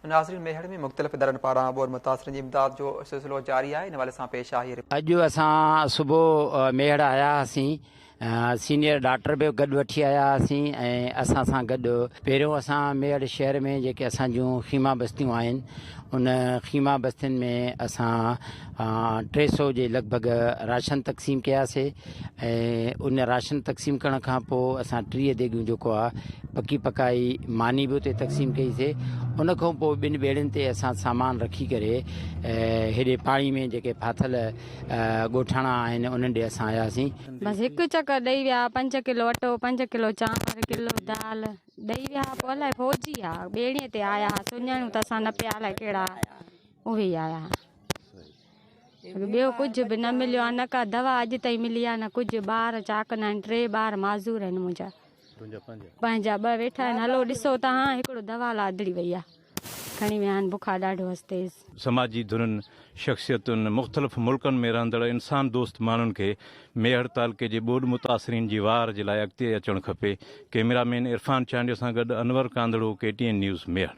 नाज़रीन मेहर में मुख़्तलिफ़ इदारनि पारां बोर मुतासिरीन जी इमदाद जो सिलसिलो जारी आहे। इन हवाले सां पेश आहे अॼु असां सुबुह मेहड़ आया हुआसीं, सीनियर डॉक्टर बि गॾु वठी आया हुआसीं ऐं असां सां गॾु पहिरियों असां मेहड़ शहर में जेके असां जूं ख़ीमा बस्तियूं आहिनि उन ख़ीमा बस्तियुनि में असां 300 जे लॻभॻि राशन तक़सीम कयासीं ऐं उन राशन तक़सीम करण खां पोइ असां 30 देगियूं जेको आहे पकी पकाई मानी बि उते तक़सीम कईसीं। उन खां पोइ ॿिनि ॿेड़ियुनि ते असां सामान रखी करे हेॾे पाणी में जेके फाथल ॻोठाणा आहिनि उन्हनि ॾे असां आयासीं। बसि हिकु चकर ॾेई विया, 5 किलो अटो, 5 किलो चांवर, किलो दाल ॾेई विया। पोइ अलाए फौजी आहे ॿेड़ीअ ते आया, सुञाणूं त असां न पिया, अलाए कहिड़ा उहे ई आया। ॿियो कुझु बि न मिलियो आहे, न का दवा अॼु ताईं मिली आहे, न कुझु। ॿार चाकना आहिनि, 3 ॿार माज़ूर आहिनि मुंहिंजा, पंहिंजा 2 वेठा आहिनि। हलो ॾिसो तव्हां, हिकिड़ो दवा लादड़ी वई आहे, खणी विया आहिनि, बुखार ॾाढो तेज़। समाजी धुरनि शख़्सियतुनि मुख़्तलिफ़ मुल्कनि में रहंदड़ इंसान दोस्त माण्हुनि खे मेहड़ तालुके जे ॿोॾि मुतासिरीन जी वार जे लाइ अॻिते अचणु खपे। कैमरामैन इरफान चांडियो सां गॾु अनवर कांदड़ो, KTN न्यूज़ मेहड़।